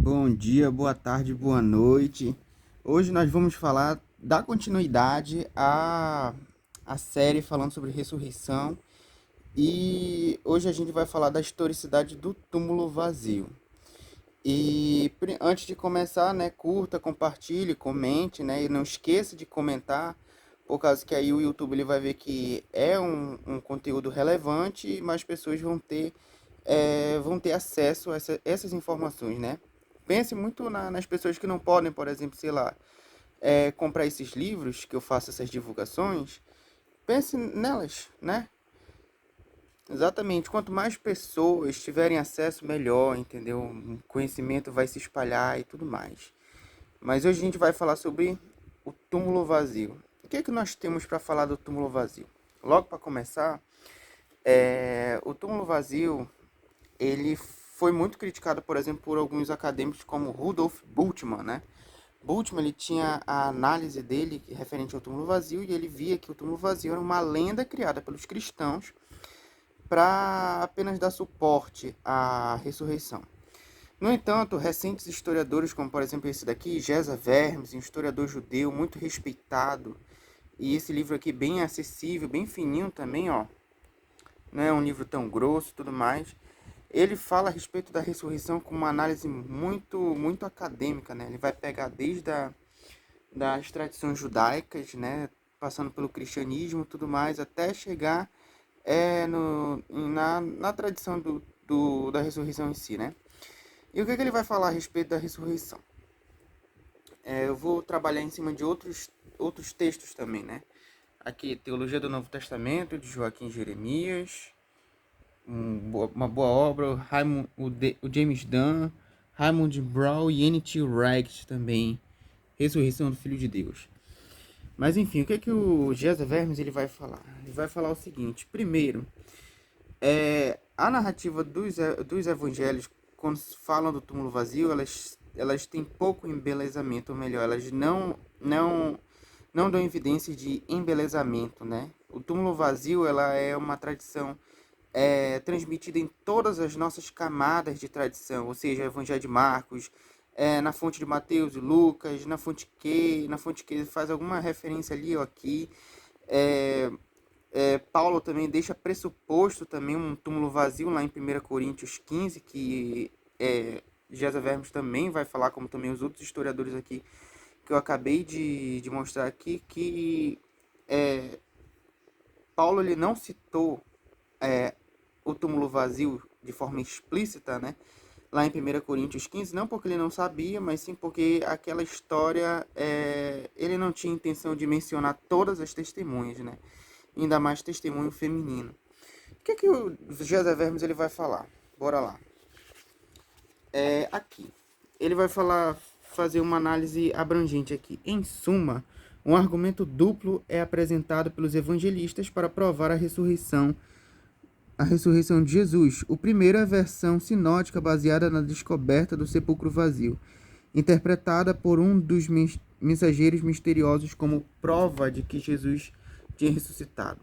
Bom dia, boa tarde, boa noite. Hoje nós vamos falar, dar continuidade à série falando sobre ressurreição. E hoje a gente vai falar da historicidade do túmulo vazio. Antes de começar, né, curta, compartilhe, comente, né, e não esqueça de comentar, por causa que aí o YouTube ele vai ver que é um conteúdo relevante e mais pessoas vão ter acesso a essas informações, né? Pense muito nas pessoas que não podem, por exemplo, sei lá, comprar esses livros, que eu faço essas divulgações. Pense nelas, né? Exatamente. Quanto mais pessoas tiverem acesso, melhor, entendeu? O conhecimento vai se espalhar e tudo mais. Mas hoje a gente vai falar sobre o túmulo vazio. O que é que nós temos para falar do túmulo vazio? Logo para começar, o túmulo vazio ele foi muito criticado, por exemplo, por alguns acadêmicos como Rudolf Bultmann, né? Bultmann ele tinha a análise dele referente ao túmulo vazio e ele via que o túmulo vazio era uma lenda criada pelos cristãos para apenas dar suporte à ressurreição. No entanto, recentes historiadores, como por exemplo esse daqui, Geza Vermes, um historiador judeu muito respeitado, e esse livro aqui bem acessível, bem fininho também, ó, não é um livro tão grosso e tudo mais. Ele fala a respeito da ressurreição com uma análise muito acadêmica, né? Ele vai pegar desde das tradições judaicas, né? Passando pelo cristianismo e tudo mais, até chegar na tradição da ressurreição em si, né? E o que ele vai falar a respeito da ressurreição? Eu vou trabalhar em cima de outros textos também, né? Aqui, Teologia do Novo Testamento, de Joaquim Jeremias, uma boa obra, o James Dunn, Raymond Brown e N.T. Wright também, Ressurreição do Filho de Deus. Mas enfim, o que o Geza Vermes ele vai falar? Ele vai falar o seguinte: primeiro, a narrativa dos evangelhos, quando falam do túmulo vazio, elas têm pouco embelezamento, ou melhor, elas não dão evidência de embelezamento, né? O túmulo vazio ela é uma tradição transmitida em todas as nossas camadas de tradição, ou seja, o Evangelho de Marcos, na fonte de Mateus e Lucas, na fonte que faz alguma referência ali ou aqui. Paulo também deixa pressuposto também um túmulo vazio lá em 1 Coríntios 15, que Geza Vermes também vai falar, como também os outros historiadores aqui que eu acabei de mostrar aqui, que Paulo ele não citou o túmulo vazio de forma explícita, né? Lá em 1 Coríntios 15, não porque ele não sabia, mas sim porque aquela história, ele não tinha intenção de mencionar todas as testemunhas, né? Ainda mais testemunho feminino. O que o José Vermes ele vai falar? Bora lá. Aqui, ele vai fazer uma análise abrangente aqui. Em suma, um argumento duplo é apresentado pelos evangelistas para provar a ressurreição de Jesus. O primeiro é a versão sinótica baseada na descoberta do sepulcro vazio, interpretada por um dos mensageiros misteriosos como prova de que Jesus tinha ressuscitado.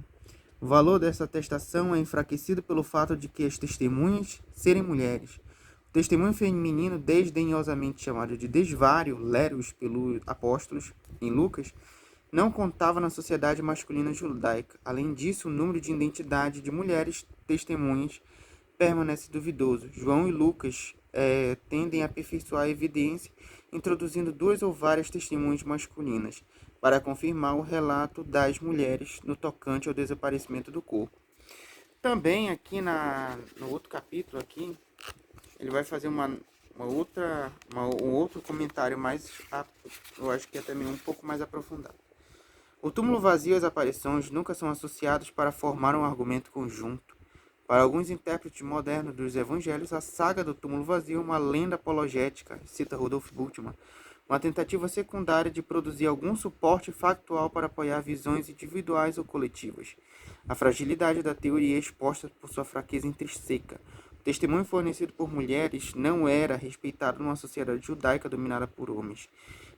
O valor dessa atestação é enfraquecido pelo fato de que as testemunhas serem mulheres. O testemunho feminino, desdenhosamente chamado de desvário, leros pelos apóstolos em Lucas, não contava na sociedade masculina judaica. Além disso, o número de identidade de mulheres testemunhas permanece duvidoso. João e Lucas tendem a aperfeiçoar a evidência, introduzindo duas ou várias testemunhas masculinas, para confirmar o relato das mulheres no tocante ao desaparecimento do corpo. Também aqui no outro capítulo aqui, ele vai fazer um outro comentário mais rápido, eu acho que é também um pouco mais aprofundado. O túmulo vazio e as aparições nunca são associados para formar um argumento conjunto. Para alguns intérpretes modernos dos evangelhos, a saga do túmulo vazio é uma lenda apologética, cita Rudolf Bultmann, uma tentativa secundária de produzir algum suporte factual para apoiar visões individuais ou coletivas. A fragilidade da teoria é exposta por sua fraqueza intrínseca. O testemunho fornecido por mulheres não era respeitado numa sociedade judaica dominada por homens.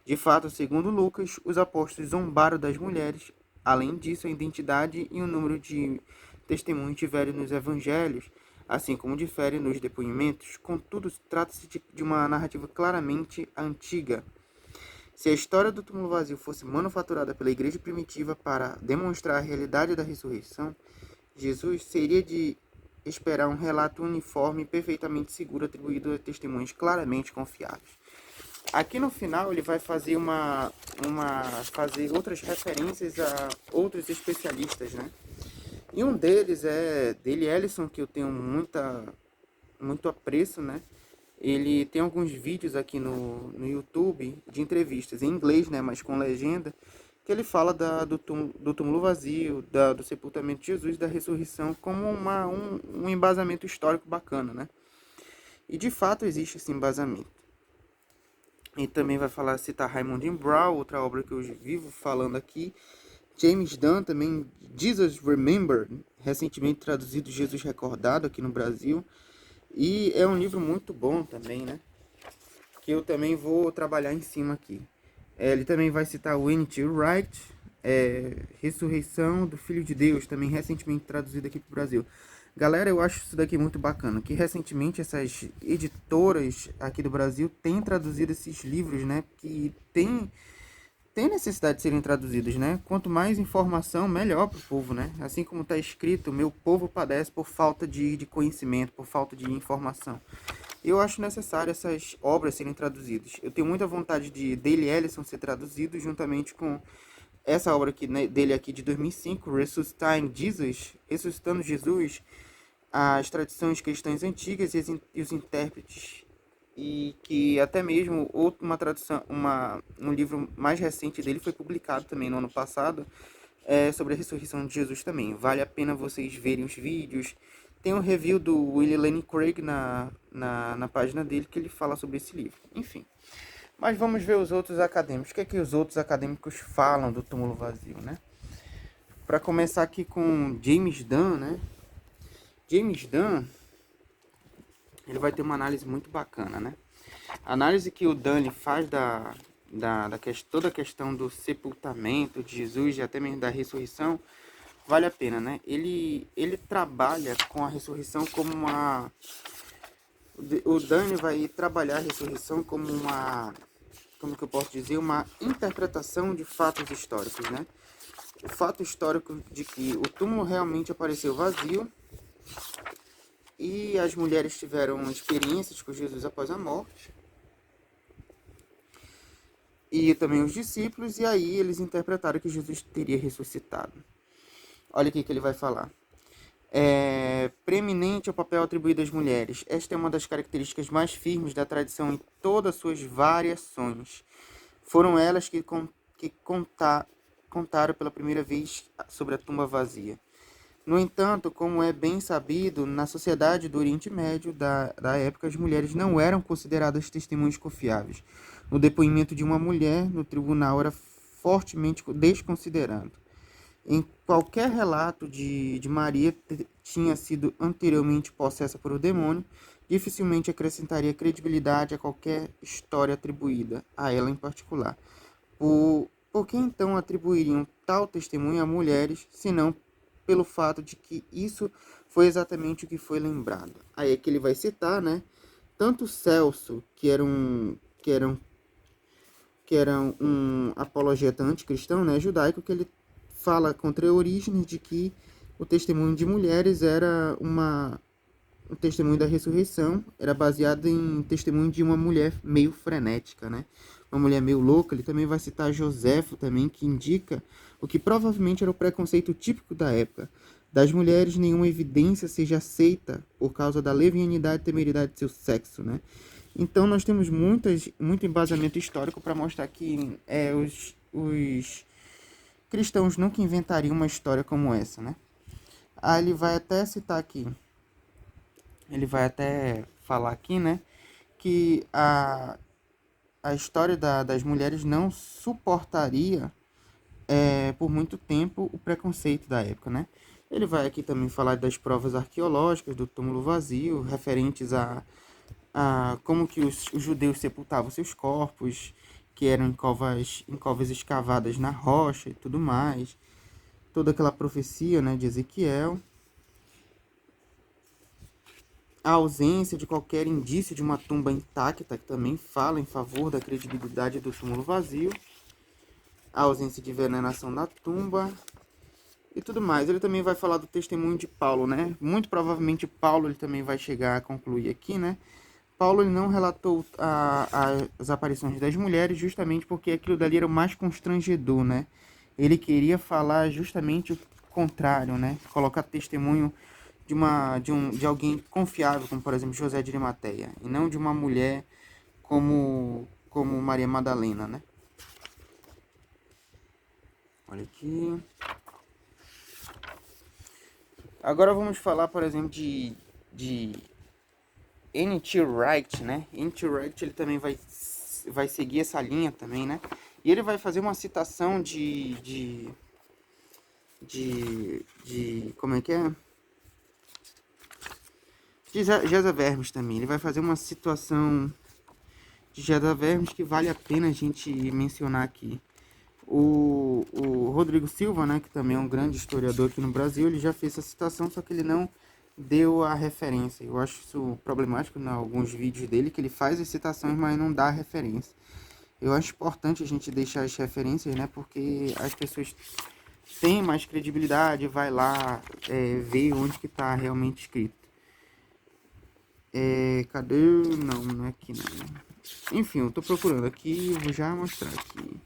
De fato, segundo Lucas, os apóstolos zombaram das mulheres. Além disso, a identidade e o número de testemunhos tiveram nos evangelhos assim como difere nos depoimentos, contudo, trata-se de uma narrativa claramente antiga. Se a história do túmulo vazio fosse manufaturada pela igreja primitiva para demonstrar a realidade da ressurreição, Jesus seria de esperar um relato uniforme e perfeitamente seguro atribuído a testemunhos claramente confiáveis. Aqui no final ele vai fazer fazer outras referências a outros especialistas, né? E um deles é dele Ellison, que eu tenho muito apreço, né? Ele tem alguns vídeos aqui no YouTube de entrevistas em inglês, né? Mas com legenda, que ele fala do túmulo vazio, do sepultamento de Jesus, da ressurreição, como um embasamento histórico bacana, né? E de fato existe esse embasamento. E também vai citar Raymond Brown, outra obra que eu vivo falando aqui. James Dunn também, Jesus Remembered, recentemente traduzido Jesus Recordado aqui no Brasil. E é um livro muito bom também, né? Que eu também vou trabalhar em cima aqui. Ele também vai citar o N.T. Wright, Ressurreição do Filho de Deus, também recentemente traduzido aqui para o Brasil. Galera, eu acho isso daqui muito bacana, que recentemente essas editoras aqui do Brasil têm traduzido esses livros, né? Que tem necessidade de serem traduzidos, né? Quanto mais informação, melhor para o povo, né? Assim como está escrito, meu povo padece por falta de conhecimento, por falta de informação. Eu acho necessário essas obras serem traduzidas. Eu tenho muita vontade de Dale Ellison ser traduzido juntamente com essa obra aqui, né, dele aqui de 2005, Ressuscitando Jesus, as tradições cristãs antigas e os intérpretes. E que até mesmo uma tradução, um livro mais recente dele foi publicado também no ano passado, sobre a ressurreição de Jesus também. Vale a pena vocês verem os vídeos. Tem um review do William Lane Craig na página dele que ele fala sobre esse livro. Enfim. Mas vamos ver os outros acadêmicos. O que é que os outros acadêmicos falam do túmulo vazio, né? Para começar aqui com James Dunn, né? James Dunn, ele vai ter uma análise muito bacana, né? A análise que o Dunn faz toda a questão do sepultamento de Jesus e até mesmo da ressurreição, vale a pena, né? Ele trabalha com a ressurreição como uma... O Dunn vai trabalhar a ressurreição como como que eu posso dizer, uma interpretação de fatos históricos, né? O fato histórico de que o túmulo realmente apareceu vazio e as mulheres tiveram experiências com Jesus após a morte. E também os discípulos, e aí eles interpretaram que Jesus teria ressuscitado. Olha aqui que ele vai falar. Preeminente ao papel atribuído às mulheres. Esta é uma das características mais firmes da tradição em todas suas variações. Foram elas que contaram pela primeira vez sobre a tumba vazia. No entanto, como é bem sabido, na sociedade do Oriente Médio da época, as mulheres não eram consideradas testemunhas confiáveis. O depoimento de uma mulher no tribunal era fortemente desconsiderado. Em qualquer relato de Maria tinha sido anteriormente possessa por o demônio, dificilmente acrescentaria credibilidade a qualquer história atribuída a ela em particular. Por que então atribuiriam tal testemunho a mulheres, senão pelo fato de que isso foi exatamente o que foi lembrado? Aí é que ele vai citar, né? Tanto Celso, que era um apologeta anticristão, né, judaico, que ele fala contra Orígenes de que o testemunho de mulheres era o testemunho da ressurreição, era baseado em testemunho de uma mulher meio frenética, né? Uma mulher meio louca. Ele também vai citar Joséfo também, que indica o que provavelmente era o preconceito típico da época. Das mulheres, nenhuma evidência seja aceita por causa da levianidade e temeridade de seu sexo, né? Então nós temos muito embasamento histórico para mostrar que os cristãos nunca inventariam uma história como essa, né? Aí ele vai até citar aqui, ele vai até falar aqui, né, que a história das mulheres não suportaria por muito tempo o preconceito da época, né? Ele vai aqui também falar das provas arqueológicas do túmulo vazio, referentes a como que os judeus sepultavam seus corpos, que eram em covas escavadas na rocha e tudo mais. Toda aquela profecia, né, de Ezequiel. A ausência de qualquer indício de uma tumba intacta, que também fala em favor da credibilidade do túmulo vazio. A ausência de envenenação na tumba e tudo mais. Ele também vai falar do testemunho de Paulo, né? Muito provavelmente Paulo ele também vai chegar a concluir aqui, né? Paulo ele não relatou as aparições das mulheres justamente porque aquilo dali era o mais constrangedor, né? Ele queria falar justamente o contrário, né? Colocar testemunho de alguém confiável, como por exemplo José de Arimateia, e não de uma mulher como Maria Madalena, né? Olha aqui. Agora vamos falar, por exemplo, de N.T. Wright, né? N.T. Wright ele também vai seguir essa linha também, né? E ele vai fazer uma citação como é que é? De Gesa Vermes também. Ele vai fazer uma situação de Gesa Vermes que vale a pena a gente mencionar aqui. O Rodrigo Silva, né, que também é um grande historiador aqui no Brasil, ele já fez essa citação, só que ele não deu a referência. Eu acho isso problemático em alguns vídeos dele, que ele faz as citações, mas não dá a referência. Eu acho importante a gente deixar as referências, né, porque as pessoas têm mais credibilidade, vai lá ver onde que está realmente escrito. Cadê? Não é aqui não. Enfim, eu tô procurando aqui, vou já mostrar aqui.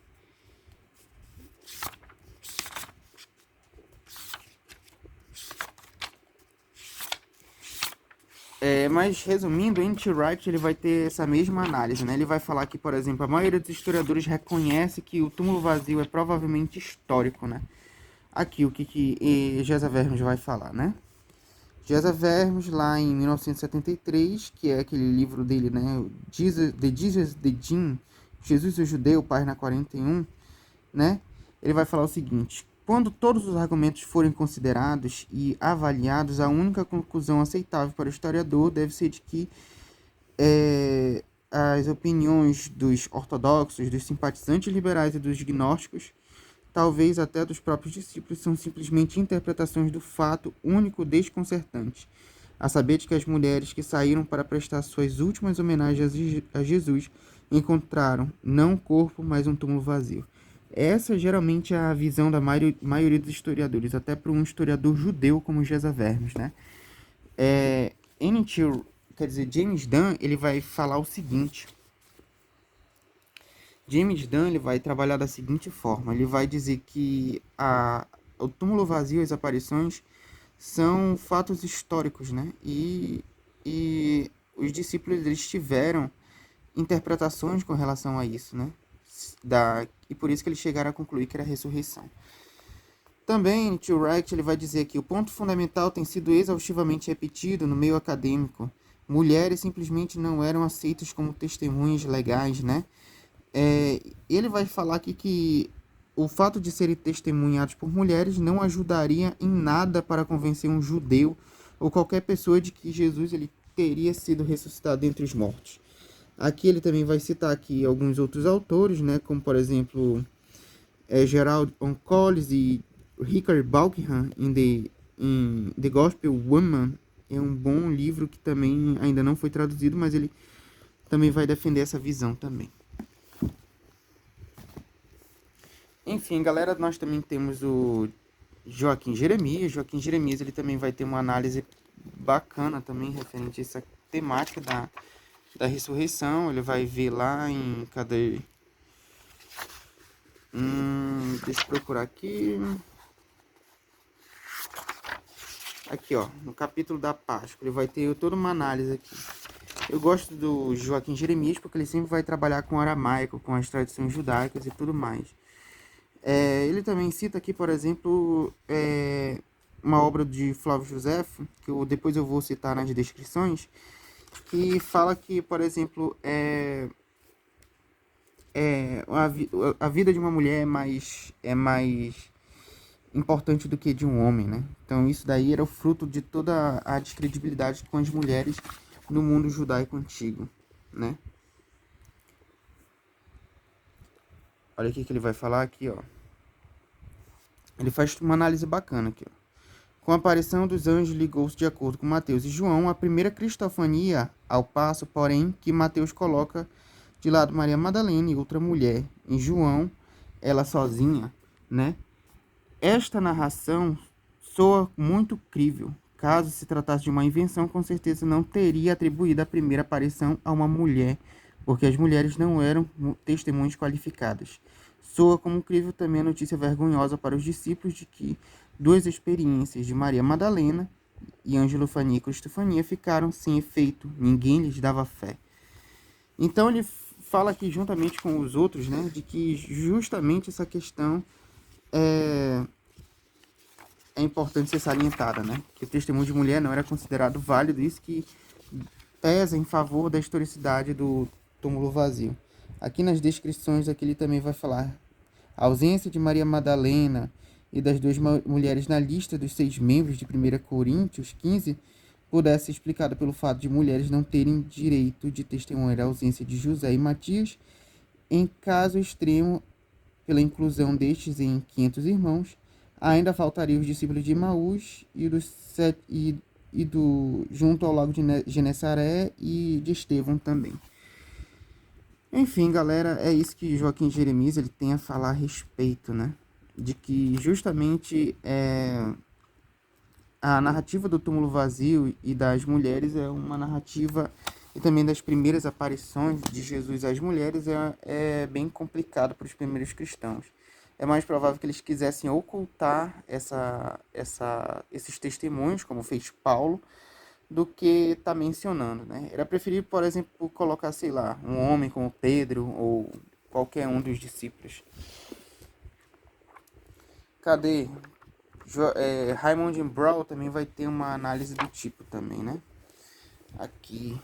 Mas resumindo, o N.T. Wright ele vai ter essa mesma análise, né? Ele vai falar que, por exemplo, a maioria dos historiadores reconhece que o túmulo vazio é provavelmente histórico, né? Aqui o que Gesa Vermes vai falar, né? Gesa Vermes, lá em 1973, que é aquele livro dele, né? The Jesus the Jean, Jesus o Judeu, página 41, né? Ele vai falar o seguinte: quando todos os argumentos forem considerados e avaliados, a única conclusão aceitável para o historiador deve ser de que as opiniões dos ortodoxos, dos simpatizantes liberais e dos gnósticos, talvez até dos próprios discípulos, são simplesmente interpretações do fato único desconcertante, a saber de que as mulheres que saíram para prestar suas últimas homenagens a Jesus encontraram não um corpo, mas um túmulo vazio. Essa geralmente é a visão da maioria dos historiadores, até para um historiador judeu como Gesa Vermes, né? Quer dizer, James Dunn, ele vai falar o seguinte. James Dunn, ele vai trabalhar da seguinte forma. Ele vai dizer que o túmulo vazio e as aparições são fatos históricos, né? E os discípulos, eles tiveram interpretações com relação a isso, né? E por isso que eles chegaram a concluir que era a ressurreição. Também, Tio Wright ele vai dizer que o ponto fundamental tem sido exaustivamente repetido no meio acadêmico. Mulheres simplesmente não eram aceitas como testemunhas legais, né? Ele vai falar aqui que o fato de serem testemunhados por mulheres não ajudaria em nada para convencer um judeu ou qualquer pessoa de que Jesus ele teria sido ressuscitado dentre os mortos. Aqui ele também vai citar aqui alguns outros autores, né, como por exemplo Gerald Oncoles e Richard Balkingham em The Gospel Woman. É um bom livro que também ainda não foi traduzido, mas ele também vai defender essa visão também. Enfim, galera, nós também temos o Joaquim Jeremias. Joaquim Jeremias ele também vai ter uma análise bacana também referente a essa temática da ressurreição. Ele vai ver lá em... Cadê? Deixa eu procurar aqui. Aqui, ó, no capítulo da Páscoa. Ele vai ter toda uma análise aqui. Eu gosto do Joaquim Jeremias porque ele sempre vai trabalhar com aramaico, com as tradições judaicas e tudo mais. Ele também cita aqui, por exemplo, uma obra de Flávio Josefo, que depois eu vou citar nas descrições, que fala que, por exemplo, a vida de uma mulher é mais importante do que de um homem, né? Então isso daí era o fruto de toda a descredibilidade com as mulheres no mundo judaico antigo, né? Olha o que ele vai falar aqui, ó. Ele faz uma análise bacana aqui, ó. Com a aparição dos anjos ligou-se, de acordo com Mateus e João, a primeira cristofania, ao passo, porém, que Mateus coloca de lado Maria Madalena e outra mulher. Em João, ela sozinha, né? Esta narração soa muito crível. Caso se tratasse de uma invenção, com certeza não teria atribuído a primeira aparição a uma mulher, porque as mulheres não eram testemunhas qualificadas. Soa como crível também a notícia vergonhosa para os discípulos de que duas experiências de Maria Madalena e Angelofania e Cristofania ficaram sem efeito, ninguém lhes dava fé. Então ele fala aqui juntamente com os outros, né, de que justamente essa questão é importante ser salientada, né, que o testemunho de mulher não era considerado válido, isso que pesa em favor da historicidade do túmulo vazio. Aqui nas descrições, aqui ele também vai falar a ausência de Maria Madalena e das duas mulheres na lista dos 6 membros de 1 Coríntios 15 pudesse ser explicada pelo fato de mulheres não terem direito de testemunhar a ausência de José e Matias, em caso extremo, pela inclusão destes em 500 irmãos, ainda faltariam os discípulos de Emaús e junto ao lago de Genesaré e de Estevão também. Enfim, galera, é isso que Joaquim Jeremias ele tem a falar a respeito, né? De que justamente a narrativa do túmulo vazio e das mulheres é uma narrativa, e também das primeiras aparições de Jesus às mulheres é bem complicado para os primeiros cristãos. É mais provável que eles quisessem ocultar esses testemunhos, como fez Paulo, do que está mencionando, né? Era preferível, por exemplo, colocar, sei lá, um homem como Pedro ou qualquer um dos discípulos. Cadê? Raymond Brown também vai ter uma análise do tipo também, né? Aqui.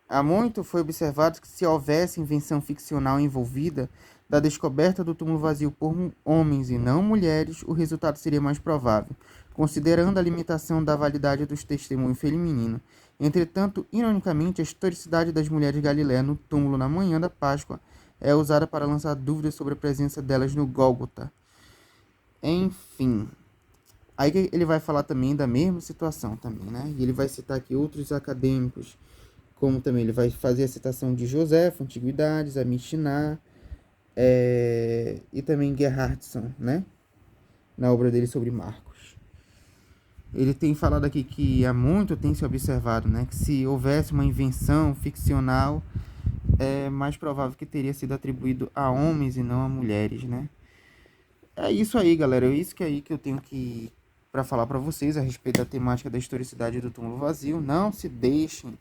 Há muito foi observado que se houvesse invenção ficcional envolvida da descoberta do túmulo vazio por homens e não mulheres, o resultado seria mais provável, considerando a limitação da validade dos testemunhos feminino. Entretanto, ironicamente, a historicidade das mulheres de Galiléia no túmulo na manhã da Páscoa é usada para lançar dúvidas sobre a presença delas no Gólgota. Enfim, aí ele vai falar também da mesma situação também, né? E ele vai citar aqui outros acadêmicos, como também ele vai fazer a citação de Joséfo, Antiguidades, a Mishnah, e também Gerhardson, né? Na obra dele sobre Marcos. Ele tem falado aqui que há muito tem se observado, né? Que se houvesse uma invenção ficcional, é mais provável que teria sido atribuído a homens e não a mulheres, né? É isso aí, galera. É isso que eu tenho para falar para vocês a respeito da temática da historicidade do túmulo vazio. Não se deixem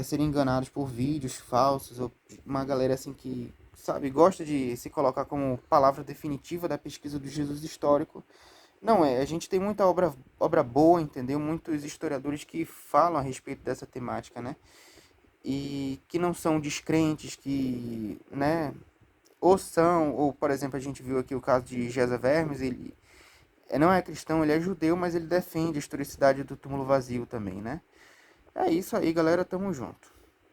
serem enganados por vídeos falsos ou uma galera assim que, sabe, gosta de se colocar como palavra definitiva da pesquisa do Jesus histórico. Não é. A gente tem muita obra boa, entendeu? Muitos historiadores que falam a respeito dessa temática, né? E que não são descrentes, que, né, ou, por exemplo, a gente viu aqui o caso de Gesa Vermes, ele não é cristão, ele é judeu, mas ele defende a historicidade do túmulo vazio também, né? É isso aí, galera, tamo junto.